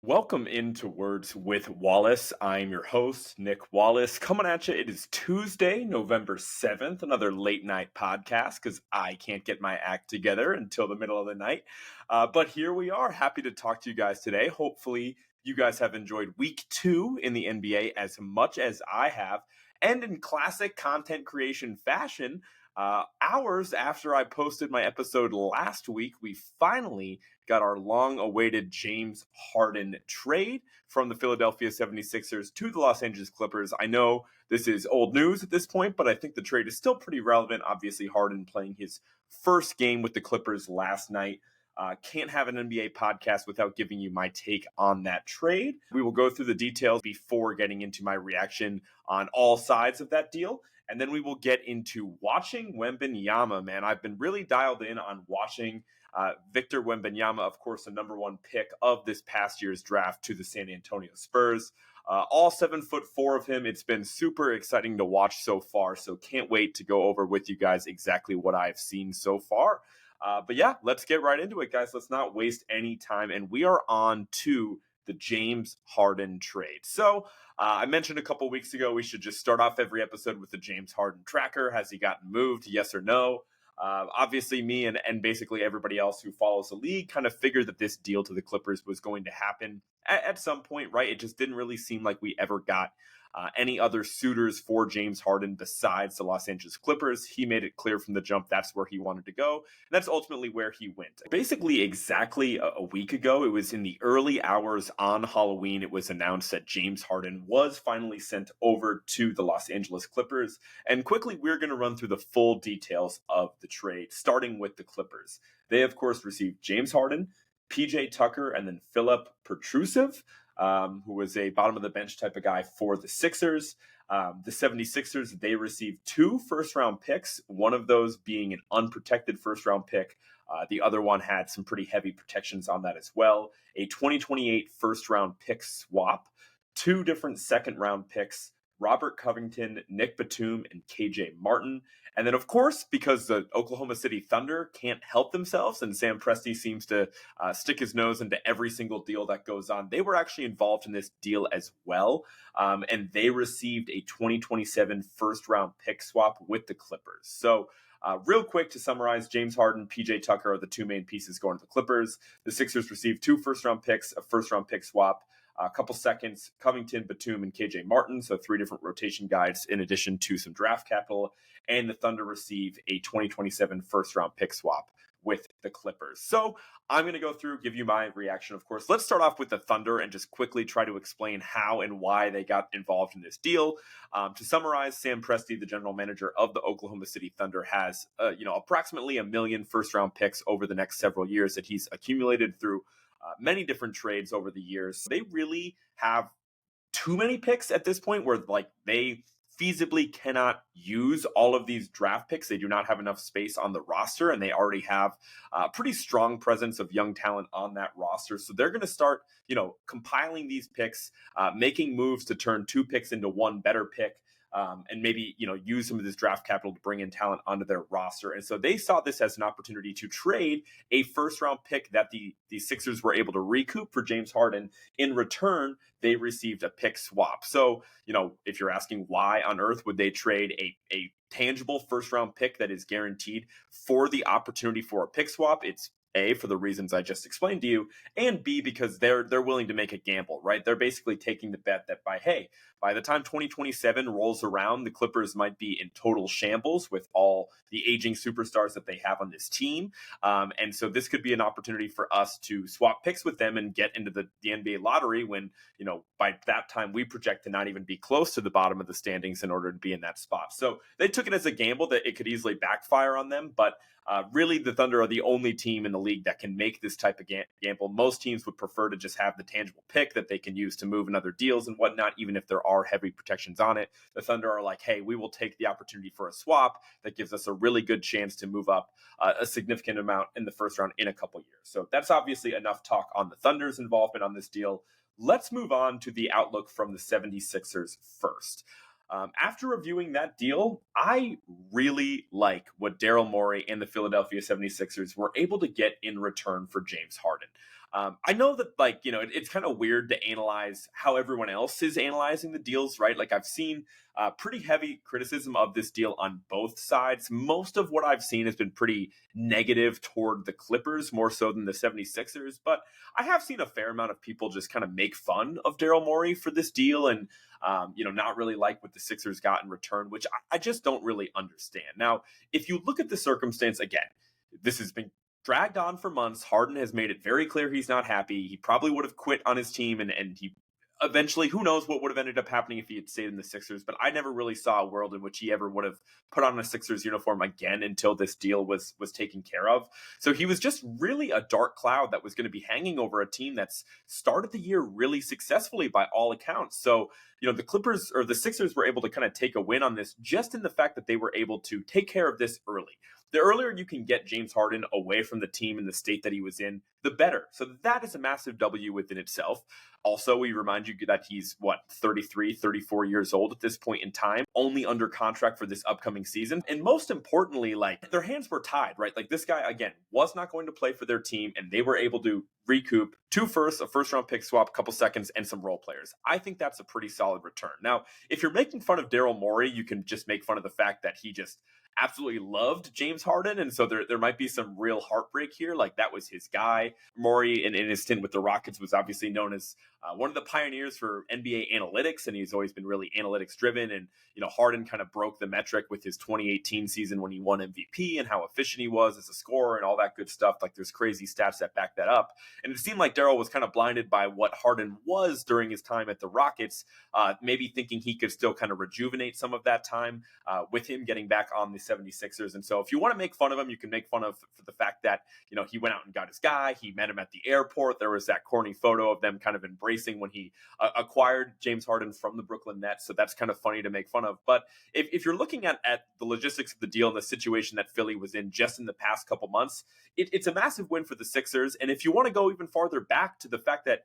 Welcome into Words with Wallace. I'm your host, Nick Wallace, coming at you. It is Tuesday, November 7th, another late night podcast because I can't get my act together until the middle of the night. But here we are, happy to talk to you guys today. Hopefully, you guys have enjoyed week 2 in the NBA as much as I have. And in classic content creation fashion, hours after I posted my episode last week, we finally got our long-awaited James Harden trade from the Philadelphia 76ers to the Los Angeles Clippers. I know this is old news at this point, but I think the trade is still pretty relevant. Obviously, Harden playing his first game with the Clippers last night. Can't have an NBA podcast without giving you my take on that trade. We will go through the details before getting into my reaction on all sides of that deal. And then we will get into watching Wembanyama, man. I've been really dialed in on watching Victor Wembanyama, of course, the number one pick of this past year's draft to the San Antonio Spurs. All 7'4" of him. It's been super exciting to watch so far. So can't wait to go over with you guys exactly what I've seen so far. But yeah, let's get right into it, guys. Let's not waste any time. And we are on to the James Harden trade. So I mentioned a couple weeks ago we should just start off every episode with the James Harden tracker. Has he gotten moved? Yes or no? Obviously, me and basically everybody else who follows the league kind of figured that this deal to the Clippers was going to happen at some point, right? It just didn't really seem like we ever got any other suitors for James Harden besides the Los Angeles Clippers. He made it clear from the jump that's where he wanted to go. And that's ultimately where he went. Basically, exactly a week ago, it was in the early hours on Halloween, it was announced that James Harden was finally sent over to the Los Angeles Clippers. And quickly, we're going to run through the full details of the trade, starting with the Clippers. They, of course, received James Harden, PJ Tucker, and then Filip Petrusev, who was a bottom of the bench type of guy for the Sixers. The 76ers, they received 2 first-round picks, one of those being an unprotected first-round pick. The other one had some pretty heavy protections on that as well. A 2028 first-round pick swap, 2 different second-round picks, Robert Covington, Nick Batum, and KJ Martin. And then, of course, because the Oklahoma City Thunder can't help themselves, and Sam Presti seems to stick his nose into every single deal that goes on, they were actually involved in this deal as well. And they received a 2027 first-round pick swap with the Clippers. So, real quick to summarize, James Harden, PJ Tucker are the 2 main pieces going to the Clippers. The Sixers received 2 first-round picks, a first-round pick swap, a couple seconds, Covington, Batum, and KJ Martin, so 3 different rotation guys in addition to some draft capital. And the Thunder receive a 2027 first-round pick swap with the Clippers. So I'm going to go through, give you my reaction, of course. Let's start off with the Thunder and just quickly try to explain how and why they got involved in this deal. To summarize, Sam Presti, the general manager of the Oklahoma City Thunder, has approximately 1 million first-round picks over the next several years that he's accumulated through many different trades over the years. They really have too many picks at this point where they feasibly cannot use all of these draft picks. They do not have enough space on the roster, and they already have a pretty strong presence of young talent on that roster. So they're going to start, compiling these picks, making moves to turn 2 picks into 1 better pick. And maybe, use some of this draft capital to bring in talent onto their roster. And so they saw this as an opportunity to trade a first-round pick that the Sixers were able to recoup for James Harden. In return, they received a pick swap. So, if you're asking why on earth would they trade a tangible first-round pick that is guaranteed for the opportunity for a pick swap, it's A, for the reasons I just explained to you, and B, because they're willing to make a gamble, right? They're basically taking the bet that by the time 2027 rolls around, the Clippers might be in total shambles with all the aging superstars that they have on this team. And so this could be an opportunity for us to swap picks with them and get into the NBA lottery when, by that time we project to not even be close to the bottom of the standings in order to be in that spot. So they took it as a gamble that it could easily backfire on them, but really, the Thunder are the only team in the league that can make this type of gamble. Most teams would prefer to just have the tangible pick that they can use to move in other deals and whatnot, even if there are heavy protections on it. The Thunder are like, hey, we will take the opportunity for a swap that gives us a really good chance to move up a significant amount in the first round in a couple years. So that's obviously enough talk on the Thunder's involvement on this deal. Let's move on to the outlook from the 76ers first. After reviewing that deal, I really like what Daryl Morey and the Philadelphia 76ers were able to get in return for James Harden. I know that, like, it's kind of weird to analyze how everyone else is analyzing the deals, right? Like, I've seen pretty heavy criticism of this deal on both sides. Most of what I've seen has been pretty negative toward the Clippers, more so than the 76ers. But I have seen a fair amount of people just kind of make fun of Daryl Morey for this deal and, not really like what the Sixers got in return, which I just don't really understand. Now, if you look at the circumstance again, this has been dragged on for months. Harden has made it very clear he's not happy. He probably would have quit on his team, and he eventually, who knows what would have ended up happening if he had stayed in the Sixers. But I never really saw a world in which he ever would have put on a Sixers uniform again until this deal was taken care of. So he was just really a dark cloud that was going to be hanging over a team that's started the year really successfully by all accounts. So, the Clippers or the Sixers were able to kind of take a win on this just in the fact that they were able to take care of this early. The earlier you can get James Harden away from the team in the state that he was in, the better. So that is a massive W within itself. Also, we remind you that he's 33, 34 years old at this point in time, only under contract for this upcoming season. And most importantly, like, their hands were tied, right? Like, this guy, again, was not going to play for their team, and they were able to recoup 2 firsts, a first round pick swap, a couple seconds, and some role players. I think that's a pretty solid return. Now, if you're making fun of Daryl Morey, you can just make fun of the fact that he just absolutely loved James Harden, and so there might be some real heartbreak here. Like, that was his guy. Morey, in his stint with the Rockets, was obviously known as one of the pioneers for NBA analytics, and he's always been really analytics driven. And Harden kind of broke the metric with his 2018 season when he won MVP and how efficient he was as a scorer and all that good stuff. Like, there's crazy stats that back that up. And it seemed like Daryl was kind of blinded by what Harden was during his time at the Rockets, maybe thinking he could still kind of rejuvenate some of that time with him getting back on the 76ers. And so if you want to make fun of him, you can make fun of for the fact that, he went out and got his guy. He met him at the airport. There was that corny photo of them kind of embracing when he acquired James Harden from the Brooklyn Nets. So that's kind of funny to make fun of. But if you're looking at the logistics of the deal and the situation that Philly was in just in the past couple months, it's a massive win for the Sixers. And if you want to go even farther back to the fact that,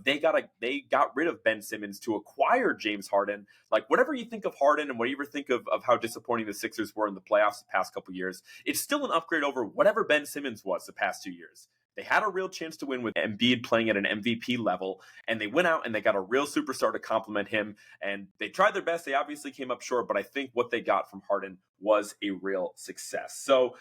they got rid of Ben Simmons to acquire James Harden, like, whatever you think of Harden and whatever you think of how disappointing the Sixers were in the playoffs the past couple years, it's still an upgrade over whatever Ben Simmons was the past 2 years. They had a real chance to win with Embiid playing at an MVP level, and they went out and they got a real superstar to complement him, and they tried their best. They obviously came up short, but I think what they got from Harden was a real success. So,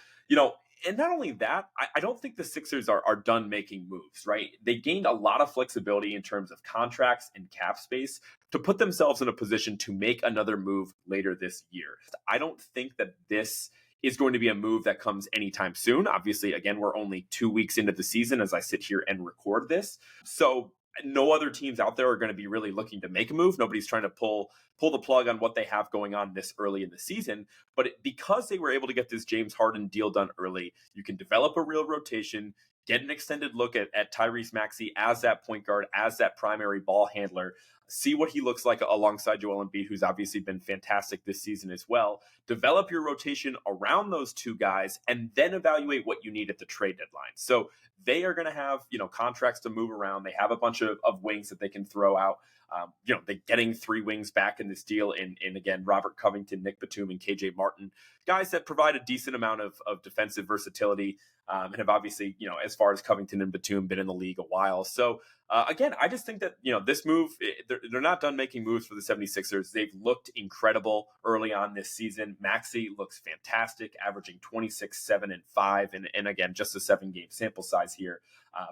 and not only that, I don't think the Sixers are done making moves, right? They gained a lot of flexibility in terms of contracts and cap space to put themselves in a position to make another move later this year. I don't think that this is going to be a move that comes anytime soon. Obviously, again, we're only 2 weeks into the season as I sit here and record this. So no other teams out there are going to be really looking to make a move. Nobody's trying to pull the plug on what they have going on this early in the season. But because they were able to get this James Harden deal done early, you can develop a real rotation, get an extended look at Tyrese Maxey as that point guard, as that primary ball handler, see what he looks like alongside Joel Embiid, who's obviously been fantastic this season as well. Develop your rotation around those two guys, and then evaluate what you need at the trade deadline. So they are going to have, contracts to move around. They have a bunch of wings that they can throw out. They're getting 3 wings back in this deal in again, Robert Covington, Nick Batum, and KJ Martin, guys that provide a decent amount of defensive versatility, and have obviously, as far as Covington and Batum, been in the league a while. So again, I just think that, this move, they're not done making moves for the 76ers. They've looked incredible early on this season. Maxey looks fantastic, averaging 26, 7, and 5. And again, just a 7-game sample size here.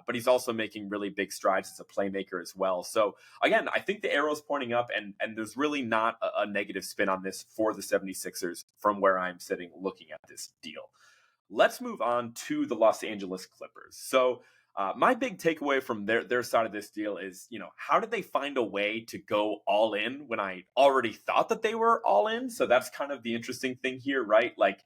But he's also making really big strides as a playmaker as well. So again, I think the arrow's pointing up, and there's really not a negative spin on this for the 76ers from where I'm sitting looking at this deal. Let's move on to the Los Angeles Clippers. So my big takeaway from their side of this deal is, how did they find a way to go all in when I already thought that they were all in? So that's kind of the interesting thing here, right? Like,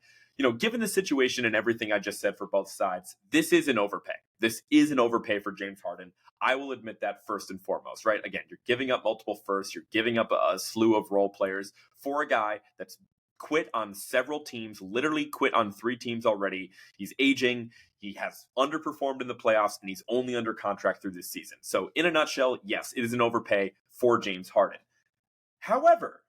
given the situation and everything I just said for both sides, this is an overpay. This is an overpay for James Harden. I will admit that first and foremost, right? Again, you're giving up multiple firsts. You're giving up a slew of role players for a guy that's quit on several teams, literally quit on 3 teams already. He's aging. He has underperformed in the playoffs, and he's only under contract through this season. So in a nutshell, yes, it is an overpay for James Harden. However,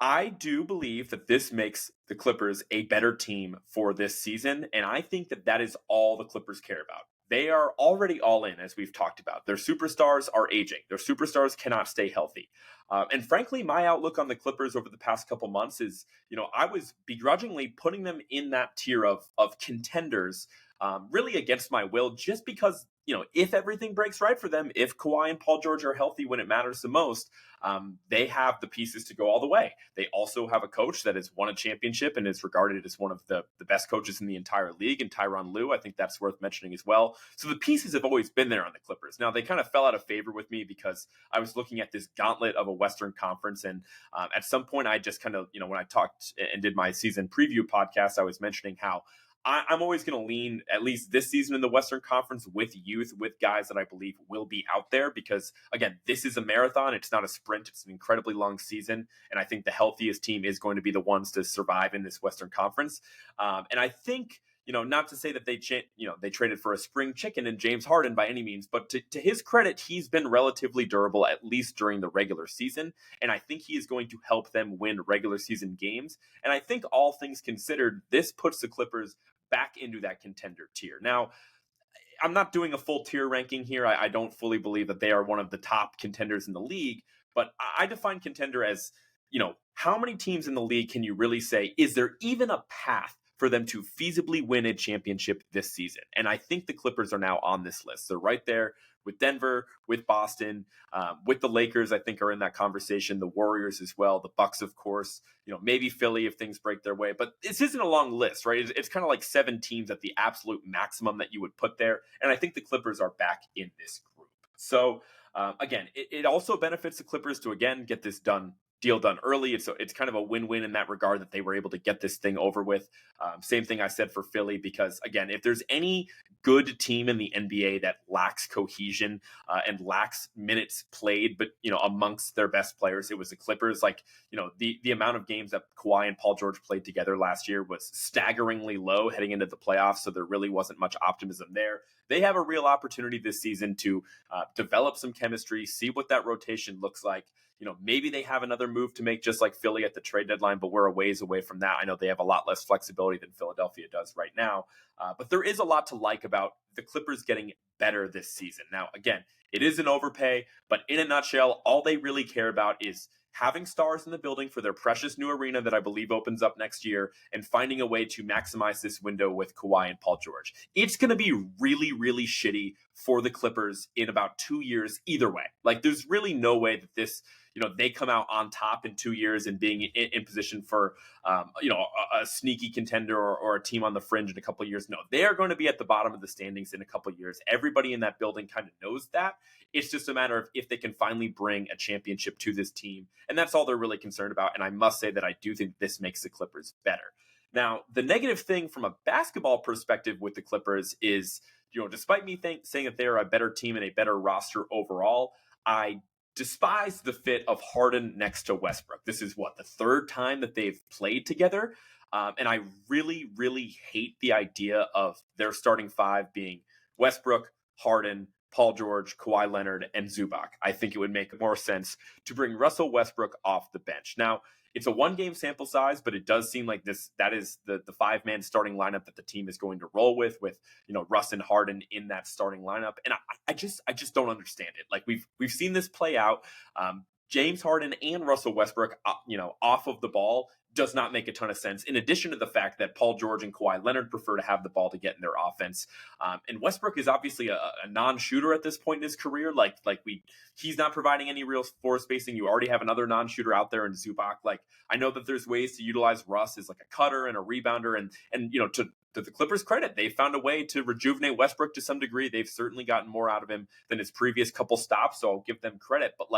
I do believe that this makes the Clippers a better team for this season, and I think that is all the Clippers care about. they are already all in, as we've talked about. Their superstars are aging. Their superstars cannot stay healthy. And frankly, my outlook on the Clippers over the past couple months is, I was begrudgingly putting them in that tier of contenders, really against my will, just because, if everything breaks right for them, if Kawhi and Paul George are healthy when it matters the most, they have the pieces to go all the way. They also have a coach that has won a championship and is regarded as one of the best coaches in the entire league, and Tyronn Lue. I think that's worth mentioning as well. So the pieces have always been there on the Clippers. Now, they kind of fell out of favor with me because I was looking at this gauntlet of a Western Conference, and at some point I just kind of, when I talked and did my season preview podcast, I was mentioning how I'm always going to lean, at least this season in the Western Conference, with youth, with guys that I believe will be out there. Because, again, this is a marathon. It's not a sprint. It's an incredibly long season. And I think the healthiest team is going to be the ones to survive in this Western Conference. And I think, not to say that they traded for a spring chicken in James Harden by any means, but to his credit, he's been relatively durable, at least during the regular season. And I think he is going to help them win regular season games. And I think, all things considered, this puts the Clippers back into that contender tier. Now, I'm not doing a full tier ranking here. I don't fully believe that they are one of the top contenders in the league, but I define contender as, how many teams in the league can you really say, is there even a path for them to feasibly win a championship this season? And I think the Clippers are now on this list. They're right there with Denver, with Boston, with the Lakers, I think, are in that conversation. The Warriors as well, the Bucks, of course, maybe Philly if things break their way. But this isn't a long list, right? It's kind of like 7 teams at the absolute maximum that you would put there. And I think the Clippers are back in this group. So again, it also benefits the Clippers to, again, get this deal done early. It's kind of a win-win in that regard that they were able to get this thing over with. Same thing I said for Philly, because again, if there's any good team in the NBA that lacks cohesion and lacks minutes played, but amongst their best players, it was the Clippers. Like, the amount of games that Kawhi and Paul George played together last year was staggeringly low heading into the playoffs. So there really wasn't much optimism there. They have a real opportunity this season to develop some chemistry, see what that rotation looks like. Maybe they have another move to make, just like Philly at the trade deadline, but we're a ways away from that. I know they have a lot less flexibility than Philadelphia does right now. But there is a lot to like about the Clippers getting better this season. Now, again, it is an overpay, but in a nutshell, all they really care about is having stars in the building for their precious new arena that I believe opens up next year, and finding a way to maximize this window with Kawhi and Paul George. It's going to be really, really shitty for the Clippers in about 2 years either way. Like, there's really no way that this, they come out on top in 2 years and being in position for, a sneaky contender or a team on the fringe in a couple of years. No, they are going to be at the bottom of the standings in a couple of years. Everybody in that building kind of knows that. It's just a matter of if they can finally bring a championship to this team. And that's all they're really concerned about. And I must say that I do think this makes the Clippers better. Now, the negative thing from a basketball perspective with the Clippers is, despite me saying that they're a better team and a better roster overall, I despise the fit of Harden next to Westbrook. This is the third time that they've played together. And I really, really hate the idea of their starting 5 being Westbrook, Harden, Paul George, Kawhi Leonard, and Zubac. I think it would make more sense to bring Russell Westbrook off the bench. Now, it's a 1-game sample size, but it does seem like that is the 5-man starting lineup that the team is going to roll with Russ and Harden in that starting lineup. And I just don't understand it. Like, we've seen this play out. James Harden and Russell Westbrook, off of the ball does not make a ton of sense, in addition to the fact that Paul George and Kawhi Leonard prefer to have the ball to get in their offense. And Westbrook is obviously a non-shooter at this point in his career. He's not providing any real floor spacing. You already have another non-shooter out there in Zubac. I know that there's ways to utilize Russ as a cutter and a rebounder, and to the Clippers' credit, they found a way to rejuvenate Westbrook to some degree. They've certainly gotten more out of him than his previous couple stops, so I'll give them credit. But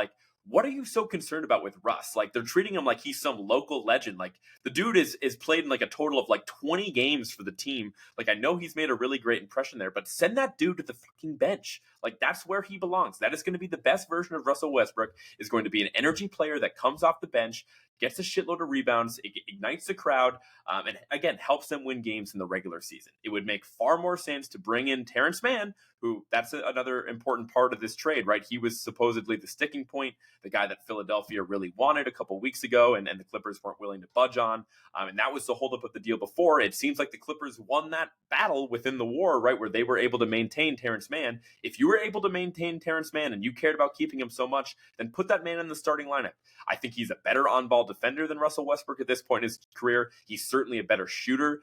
what are you so concerned about with Russ? They're treating him like he's some local legend. The dude is played in a total of 20 games for the team. I know he's made a really great impression there, but send that dude to the fucking bench. That's where he belongs. That is going to be the best version of Russell Westbrook, is going to be an energy player that comes off the bench, gets a shitload of rebounds, it ignites the crowd, and again, helps them win games in the regular season. It would make far more sense to bring in Terrence Mann, who that's another important part of this trade, right? He was supposedly the sticking point, the guy that Philadelphia really wanted a couple weeks ago, and the Clippers weren't willing to budge on. And that was the holdup of the deal before. It seems like the Clippers won that battle within the war, right, where they were able to maintain Terrence Mann. If you were able to maintain Terrence Mann and you cared about keeping him so much, then put that man in the starting lineup. I think he's a better on-ball defender than Russell Westbrook at this point in his career. He's certainly a better shooter.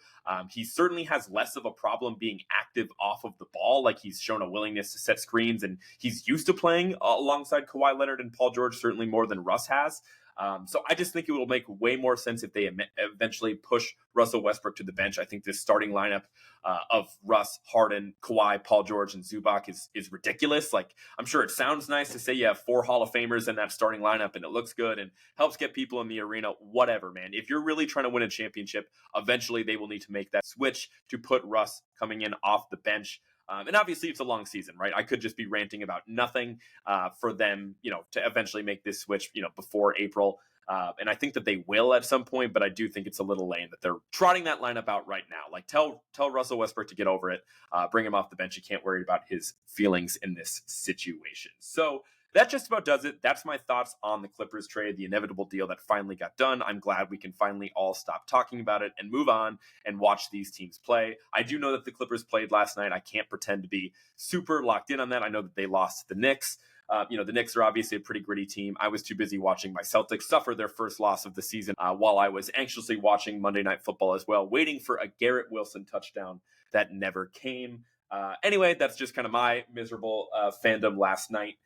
He certainly has less of a problem being active off of the ball. Like, he's shown a willingness to set screens, and he's used to playing alongside Kawhi Leonard and Paul George, certainly more than Russ has. So I just think it will make way more sense if they eventually push Russell Westbrook to the bench. I think this starting lineup of Russ, Harden, Kawhi, Paul George, and Zubac is ridiculous. Like, I'm sure it sounds nice to say you have 4 Hall of Famers in that starting lineup and it looks good and helps get people in the arena. Whatever, man. If you're really trying to win a championship, eventually they will need to make that switch to put Russ coming in off the bench. And obviously it's a long season, right? I could just be ranting about nothing for them, to eventually make this switch, before April. And I think that they will at some point, but I do think it's a little lame that they're trotting that lineup out right now. Like, tell Russell Westbrook to get over it, bring him off the bench. You can't worry about his feelings in this situation. So that just about does it. That's my thoughts on the Clippers trade, the inevitable deal that finally got done. I'm glad we can finally all stop talking about it and move on and watch these teams play. I do know that the Clippers played last night. I can't pretend to be super locked in on that. I know that they lost to the Knicks. The Knicks are obviously a pretty gritty team. I was too busy watching my Celtics suffer their first loss of the season while I was anxiously watching Monday Night Football as well, waiting for a Garrett Wilson touchdown that never came. Anyway, that's just kind of my miserable fandom last night.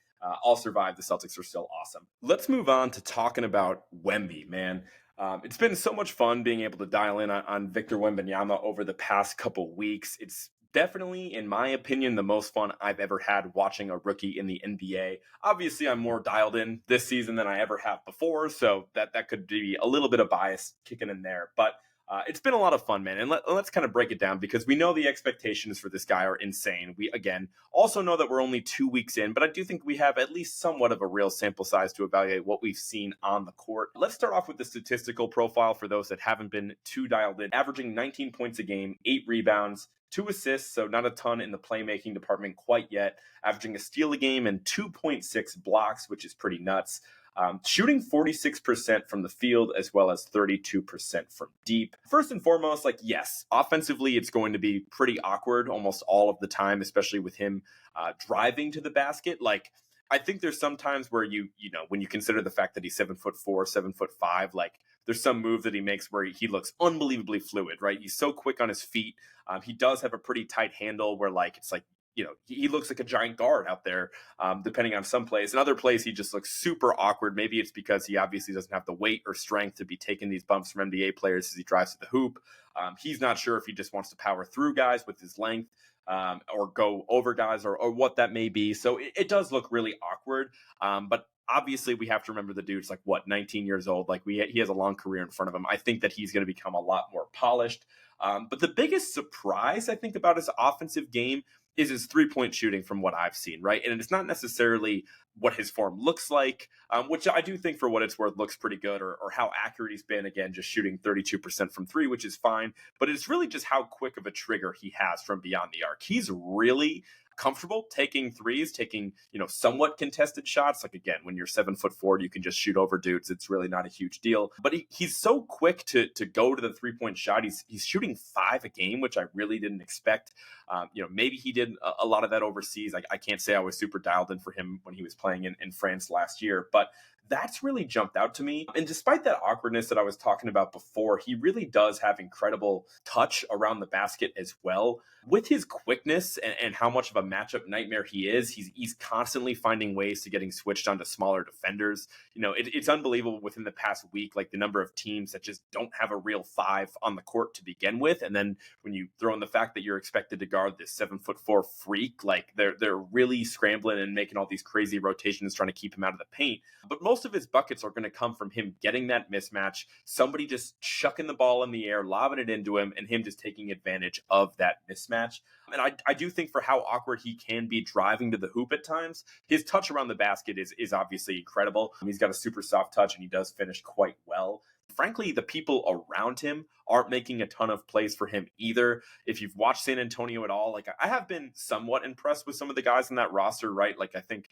I'll survive. The Celtics are still awesome. Let's move on to talking about Wemby, man. It's been so much fun being able to dial in on Victor Wembanyama over the past couple weeks. It's definitely, in my opinion, the most fun I've ever had watching a rookie in the NBA. Obviously, I'm more dialed in this season than I ever have before, so that could be a little bit of bias kicking in there. But it's been a lot of fun, man. And let's kind of break it down, because we know the expectations for this guy are insane. We, again, also know that we're only 2 weeks in, but I do think we have at least somewhat of a real sample size to evaluate what we've seen on the court. Let's start off with the statistical profile for those that haven't been too dialed in. Averaging 19 points a game, 8 rebounds, 2 assists, so not a ton in the playmaking department quite yet. Averaging a steal a game and 2.6 blocks, which is pretty nuts. Shooting 46% from the field as well as 32% from deep. First and foremost, yes, offensively, it's going to be pretty awkward almost all of the time, especially with him driving to the basket. I think there's some times where when you consider the fact that he's 7'4", 7'5", there's some move that he makes where he looks unbelievably fluid, right? He's so quick on his feet. He does have a pretty tight handle where he looks like a giant guard out there, depending on some plays. In other plays, he just looks super awkward. Maybe it's because he obviously doesn't have the weight or strength to be taking these bumps from NBA players as he drives to the hoop. He's not sure if he just wants to power through guys with his length, or go over guys or what that may be. So it does look really awkward. But obviously we have to remember the dude's 19 years old. He has a long career in front of him. I think that he's going to become a lot more polished. But the biggest surprise I think about his offensive game is his 3-point shooting from what I've seen, right? And it's not necessarily what his form looks like, which I do think for what it's worth looks pretty good, or how accurate he's been, again, just shooting 32% from 3, which is fine. But it's really just how quick of a trigger he has from beyond the arc. He's really comfortable taking threes, taking, somewhat contested shots. Again, when you're 7'4", you can just shoot over dudes. It's really not a huge deal. But he's so quick to go to the 3-point shot. He's shooting 5 a game, which I really didn't expect. Maybe he did a lot of that overseas. I can't say I was super dialed in for him when he was playing in France last year, but that's really jumped out to me. And despite that awkwardness that I was talking about before, he really does have incredible touch around the basket as well. With his quickness and how much of a matchup nightmare he is, he's constantly finding ways to getting switched onto smaller defenders. It's unbelievable within the past week, the number of teams that just don't have a real 5 on the court to begin with. And then when you throw in the fact that you're expected to guard this 7'4" freak, they're really scrambling and making all these crazy rotations trying to keep him out of the paint. But most most of his buckets are going to come from him getting that mismatch, somebody just chucking the ball in the air, lobbing it into him, and him just taking advantage of that mismatch. And I do think for how awkward he can be driving to the hoop at times, his touch around the basket is obviously incredible. He's got a super soft touch, and he does finish quite well. Frankly, the people around him aren't making a ton of plays for him either. If you've watched San Antonio at all, like I have been somewhat impressed with some of the guys in that roster, right? Like I think,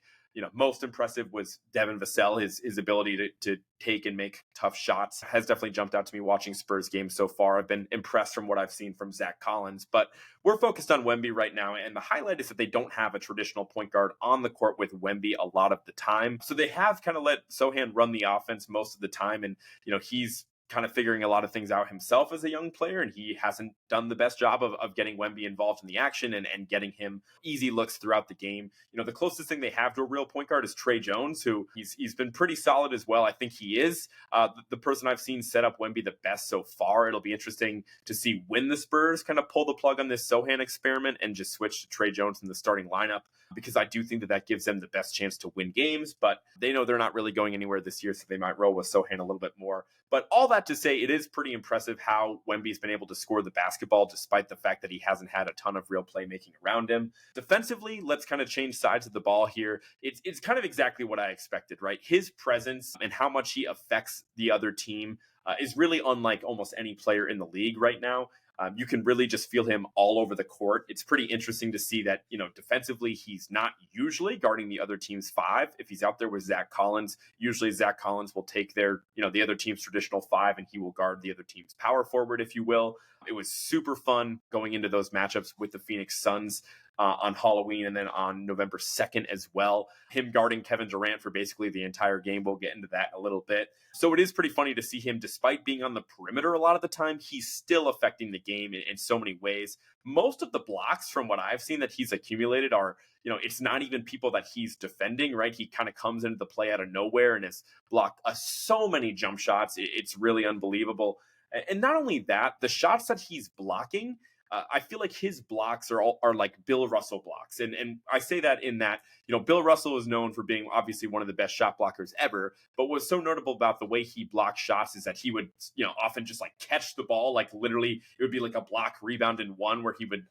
most impressive was Devin Vassell. His ability to take and make tough shots has definitely jumped out to me watching Spurs games so far. I've been impressed from what I've seen from Zach Collins, but we're focused on Wemby right now. And the highlight is that they don't have a traditional point guard on the court with Wemby a lot of the time. So they have kind of let Sochan run the offense most of the time. And, he's kind of figuring a lot of things out himself as a young player, and he hasn't done the best job of getting Wemby involved in the action and getting him easy looks throughout the game. The closest thing they have to a real point guard is Trey Jones, who he's been pretty solid as well. I think he is the person I've seen set up Wemby the best so far. It'll be interesting to see when the Spurs kind of pull the plug on this Sochan experiment and just switch to Trey Jones in the starting lineup, because I do think that gives them the best chance to win games, but they know they're not really going anywhere this year, so they might roll with Sochan a little bit more. But all that to say, it is pretty impressive how Wemby's been able to score the basketball despite the fact that he hasn't had a ton of real playmaking around him. Defensively, let's kind of change sides of the ball here. It's kind of exactly what I expected, right? His presence and how much he affects the other team is really unlike almost any player in the league right now. You can really just feel him all over the court. It's pretty interesting to see that, defensively, he's not usually guarding the other team's five. If he's out there with Zach Collins, usually Zach Collins will take the other team's traditional five, and he will guard the other team's power forward, if you will. It was super fun going into those matchups with the Phoenix Suns on Halloween and then on November 2nd as well. Him guarding Kevin Durant for basically the entire game. We'll get into that a little bit. So it is pretty funny to see him, despite being on the perimeter a lot of the time, he's still affecting the game in so many ways. Most of the blocks from what I've seen that he's accumulated are, it's not even people that he's defending, right? He kind of comes into the play out of nowhere and has blocked so many jump shots. It's really unbelievable. And not only that, the shots that he's blocking, I feel like his blocks are like Bill Russell blocks. And I say that in that, Bill Russell is known for being obviously one of the best shot blockers ever, but what's so notable about the way he blocks shots is that he would, often just like catch the ball, like literally it would be like a block rebound in one where he would,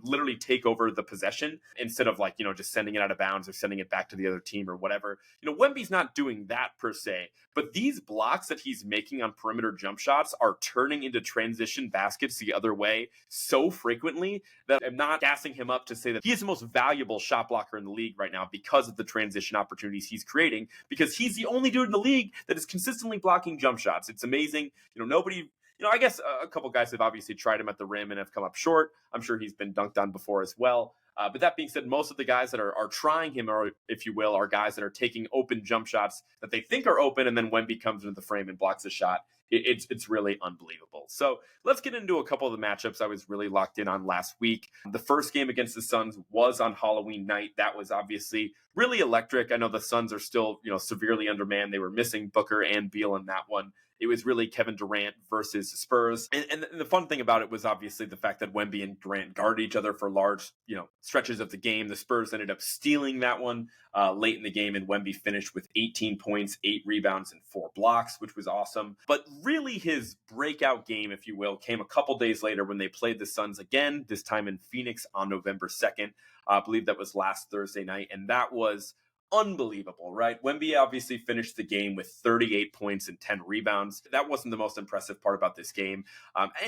literally take over the possession instead of like, just sending it out of bounds or sending it back to the other team or whatever. Wemby's not doing that per se, but these blocks that he's making on perimeter jump shots are turning into transition baskets the other way so frequently that I'm not gassing him up to say that he is the most valuable shot blocker in the league right now because of the transition opportunities he's creating, because he's the only dude in the league that is consistently blocking jump shots. It's amazing. Nobody, I guess a couple guys have obviously tried him at the rim and have come up short. I'm sure he's been dunked on before as well. But that being said, most of the guys that are trying him, or if you will, are guys that are taking open jump shots that they think are open, and then Wemby comes into the frame and blocks the shot. It's really unbelievable. So let's get into a couple of the matchups I was really locked in on last week. The first game against the Suns was on Halloween night. That was obviously really electric. I know the Suns are still, severely undermanned. They were missing Booker and Beal in that one. It was really Kevin Durant versus Spurs. And the fun thing about it was obviously the fact that Wemby and Durant guarded each other for large, stretches of the game. The Spurs ended up stealing that one late in the game, and Wemby finished with 18 points, 8 rebounds, and 4 blocks, which was awesome. But really his breakout game, if you will, came a couple days later when they played the Suns again, this time in Phoenix on November 2nd. I believe that was last Thursday night, and that was unbelievable, right? Wemby obviously finished the game with 38 points and 10 rebounds. That wasn't the most impressive part about this game.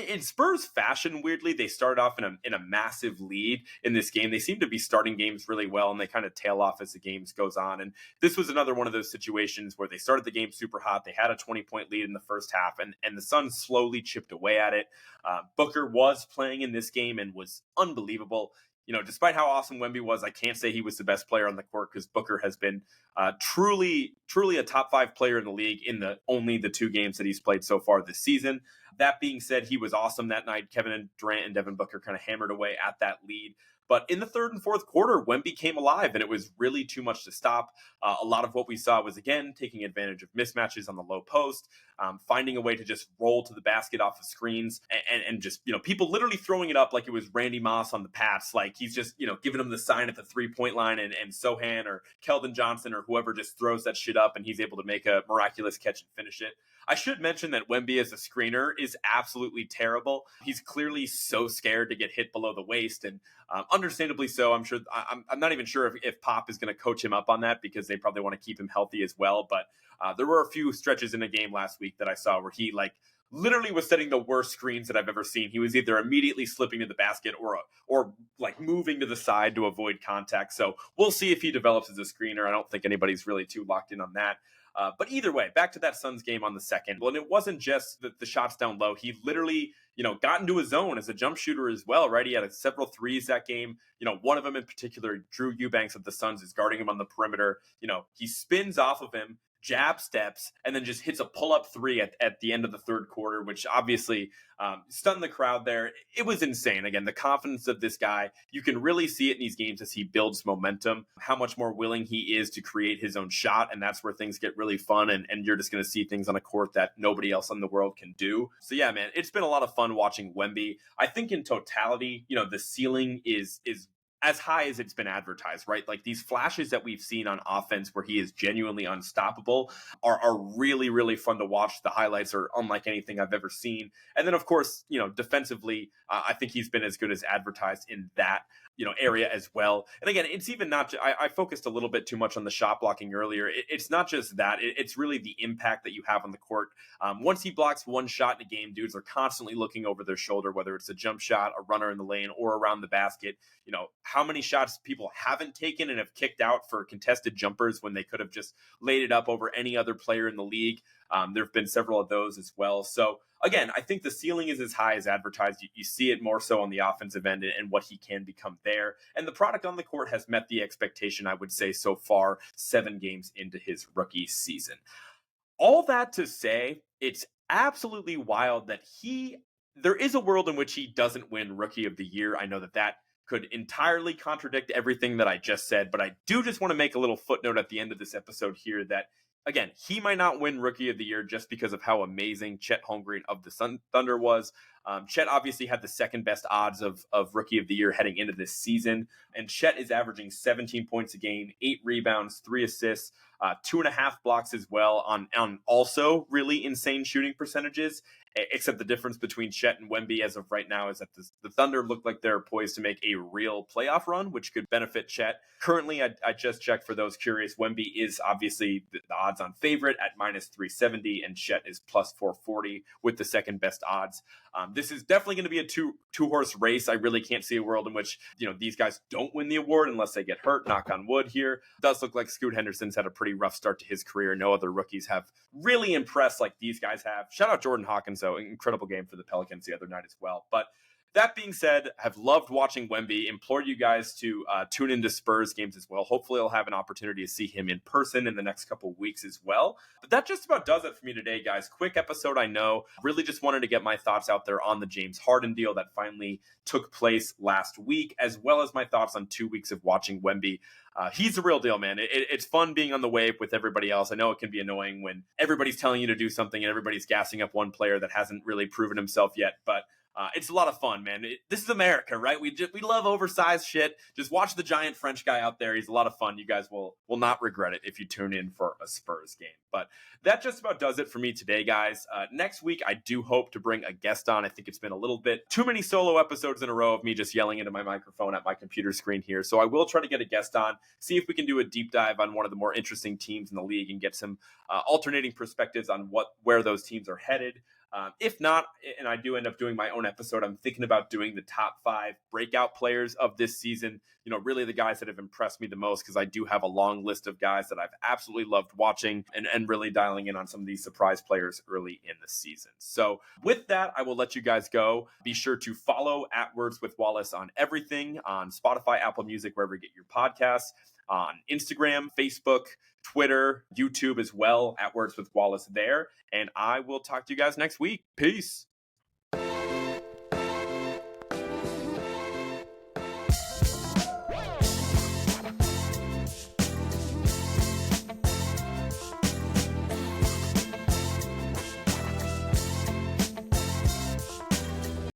In Spurs fashion, weirdly, they started off in a massive lead in this game. They seem to be starting games really well, and they kind of tail off as the games goes on. And this was another one of those situations where they started the game super hot. They had a 20-point lead in the first half, and the Suns slowly chipped away at it. Booker was playing in this game and was unbelievable. Despite how awesome Wemby was, I can't say he was the best player on the court, because Booker has been truly a top 5 player in the league in only the 2 games that he's played so far this season. That being said, he was awesome that night. Kevin Durant and Devin Booker kind of hammered away at that lead. But in the third and fourth quarter, Wemby came alive, and it was really too much to stop. A lot of what we saw was, again, taking advantage of mismatches on the low post, finding a way to just roll to the basket off of screens, and just, people literally throwing it up like it was Randy Moss on the Pats. Like he's just, giving them the sign at the 3-point line, and Sohan or Keldon Johnson or whoever just throws that shit up, and he's able to make a miraculous catch and finish it. I should mention that Wemby as a screener is absolutely terrible. He's clearly so scared to get hit below the waist, and understandably so. I'm sure. I'm not even sure if Pop is going to coach him up on that, because they probably want to keep him healthy as well. But there were a few stretches in a game last week that I saw where he literally was setting the worst screens that I've ever seen. He was either immediately slipping to the basket or like moving to the side to avoid contact. So we'll see if he develops as a screener. I don't think anybody's really too locked in on that. But either way, back to that Suns game on the second. Well, and it wasn't just the shots down low. He literally, got into his zone as a jump shooter as well, right? He had several threes that game. One of them in particular, Drew Eubanks of the Suns, is guarding him on the perimeter. He spins off of him, jab steps, and then just hits a pull-up three at the end of the third quarter, which obviously stunned the crowd there. It was insane. Again, the confidence of this guy, you can really see it in these games as he builds momentum, how much more willing he is to create his own shot, and that's where things get really fun, and you're just going to see things on a court that nobody else in the world can do. So yeah, man, it's been a lot of fun watching Wemby. I think in totality, the ceiling is as high as it's been advertised, right? Like these flashes that we've seen on offense where he is genuinely unstoppable are really, really fun to watch. The highlights are unlike anything I've ever seen. And then, of course, defensively, I think he's been as good as advertised in that, area as well. And again, it's even not, I focused a little bit too much on the shot blocking earlier. It's not just that, it's really the impact that you have on the court. Once he blocks one shot in a game, dudes are constantly looking over their shoulder, whether it's a jump shot, a runner in the lane, or around the basket. How many shots people haven't taken and have kicked out for contested jumpers when they could have just laid it up over any other player in the league. There have been several of those as well. So again, I think the ceiling is as high as advertised. You see it more so on the offensive end and what he can become there. And the product on the court has met the expectation, I would say, so far, 7 games into his rookie season. All that to say, it's absolutely wild that there is a world in which he doesn't win Rookie of the Year. I know that could entirely contradict everything that I just said, but I do just want to make a little footnote at the end of this episode here that, again, he might not win Rookie of the Year just because of how amazing Chet Holmgren of the Thunder was. Chet obviously had the second best odds of Rookie of the Year heading into this season, and Chet is averaging 17 points a game, 8 rebounds, 3 assists, 2.5 blocks as well on also really insane shooting percentages. Except the difference between Chet and Wemby as of right now is that the Thunder look like they're poised to make a real playoff run, which could benefit Chet. Currently, I just checked for those curious. Wemby is obviously the odds-on favorite at -370, and Chet is +440 with the second best odds. This is definitely going to be a two-horse race. I really can't see a world in which these guys don't win the award unless they get hurt. Knock on wood here. It does look like Scoot Henderson's had a pretty rough start to his career. No other rookies have really impressed like these guys have. Shout out Jordan Hawkins, though. Incredible game for the Pelicans the other night as well. But that being said, have loved watching Wemby. Implore you guys to tune into Spurs games as well. Hopefully I'll have an opportunity to see him in person in the next couple of weeks as well. But that just about does it for me today, guys. Quick episode, I know. Really just wanted to get my thoughts out there on the James Harden deal that finally took place last week, as well as my thoughts on 2 weeks of watching Wemby. He's the real deal, man. It's fun being on the wave with everybody else. I know it can be annoying when everybody's telling you to do something and everybody's gassing up one player that hasn't really proven himself yet, but it's a lot of fun, man. This is America, right? We love oversized shit. Just watch the giant French guy out there. He's a lot of fun. You guys will not regret it if you tune in for a Spurs game. But that just about does it for me today, guys. Next week, I do hope to bring a guest on. I think it's been a little bit too many solo episodes in a row of me just yelling into my microphone at my computer screen here. So I will try to get a guest on, see if we can do a deep dive on one of the more interesting teams in the league and get some alternating perspectives on where those teams are headed. If not, and I do end up doing my own episode, I'm thinking about doing the top 5 breakout players of this season. Really the guys that have impressed me the most, because I do have a long list of guys that I've absolutely loved watching and really dialing in on some of these surprise players early in the season. So with that, I will let you guys go. Be sure to follow at Words with Wallace on everything, on Spotify, Apple Music, wherever you get your podcasts, on Instagram, Facebook, Twitter, YouTube as well, at Words with Wallace there. And I will talk to you guys next week. Peace.